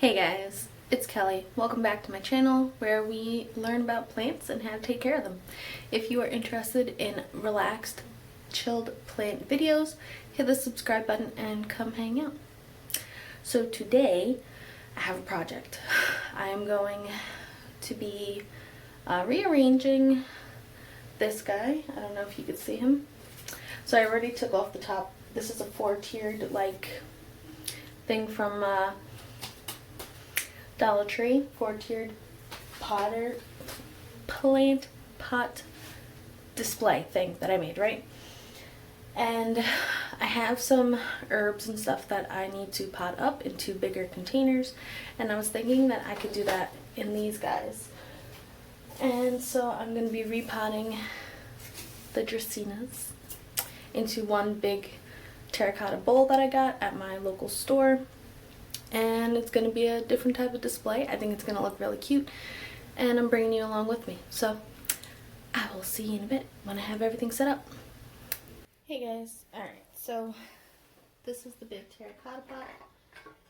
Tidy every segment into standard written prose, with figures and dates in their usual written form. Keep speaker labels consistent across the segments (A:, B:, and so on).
A: Hey guys, it's Kelly. Welcome back to my channel where we learn about plants and how to take care of them. If you are interested in relaxed, chilled plant videos, hit the subscribe button and come hang out. So today I have a project. I am going to be rearranging this guy. I don't know if you could see him. So I already took off the top. This is a 4-tiered like thing from Dollar Tree, 4-tiered plant pot display thing that I made, right? And I have some herbs and stuff that I need to pot up into bigger containers, and I was thinking that I could do that in these guys. And so I'm going to be repotting the Dracenas into one big terracotta bowl that I got at my local store. And it's going to be a different type of display. I think it's going to look really cute, and I'm bringing you along with me. So I will see you in a bit when I have everything set up. Hey guys, alright, so this is the big terracotta pot.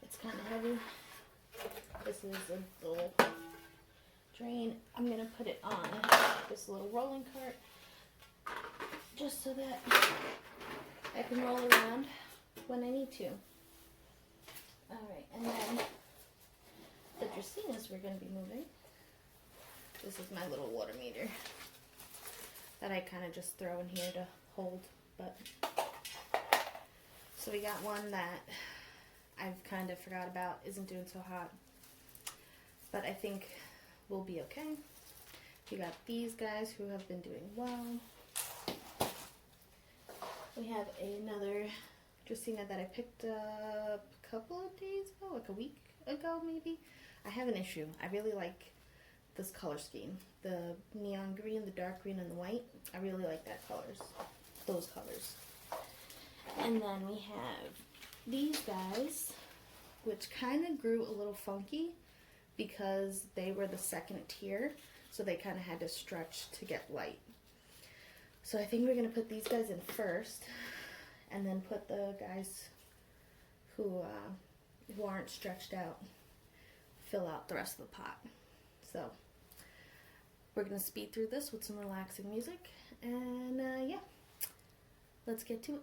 A: It's kind of heavy. This is a little drain. I'm going to put it on this little rolling cart just so that I can roll around when I need to. Alright, and then the Dracenas we're going to be moving. This is my little water meter that I kind of just throw in here to hold. But so we got one that I've kind of forgot about, isn't doing so hot, but I think we'll be okay. We got these guys who have been doing well. We have another Dracena that I picked up a couple of days ago, like a week ago maybe. I have an issue. I really like this color scheme. The neon green, the dark green, and the white. I really like those colors. And then we have these guys, which kind of grew a little funky because they were the second tier, so they kind of had to stretch to get light. So I think we're going to put these guys in first, and then put the guys who aren't stretched out, fill out the rest of the pot. So we're going to speed through this with some relaxing music, and yeah, let's get to it.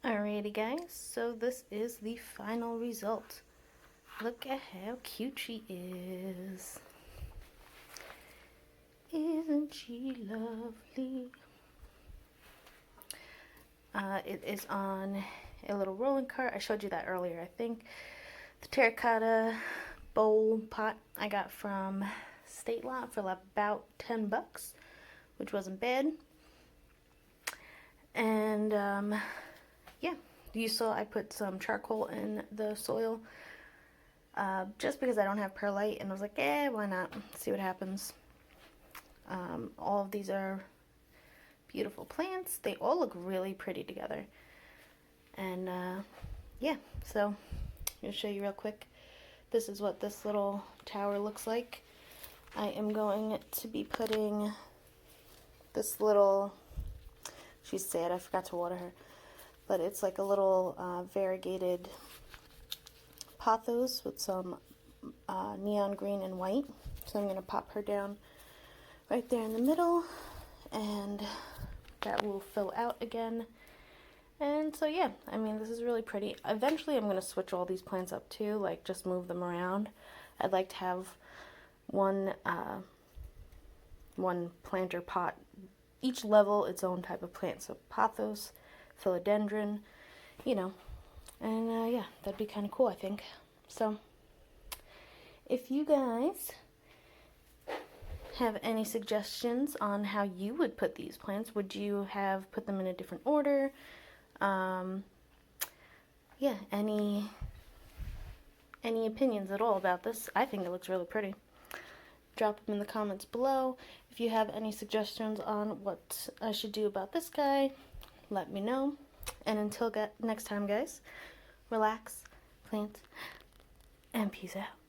A: Alrighty guys, so this is the final result. Look at how cute she is. Isn't she lovely? It is on a little rolling cart. I showed you that earlier, I think. The terracotta bowl pot I got from State Lot for about $10, which wasn't bad. And yeah, you saw I put some charcoal in the soil just because I don't have perlite, and I was like, why not? See what happens. All of these are beautiful plants. They all look really pretty together. And yeah, so I'm going to show you real quick. This is what this little tower looks like. I am going to be putting this little, she's sad, I forgot to water her, but it's like a little variegated pothos with some neon green and white. So I'm going to pop her down right there in the middle, and that will fill out again. And so yeah, I mean, this is really pretty. Eventually I'm going to switch all these plants up too, like just move them around. I'd like to have one planter pot, each level its own type of plant. So pothos, philodendron, you know, and yeah, that'd be kind of cool, I think. So if you guys have any suggestions on how you would put these plants, would you have put them in a different order? Yeah, any opinions at all about this? I think it looks really pretty. Drop them in the comments below. If you have any suggestions on what I should do about this guy, let me know. And until next time, guys, relax, plant, and peace out.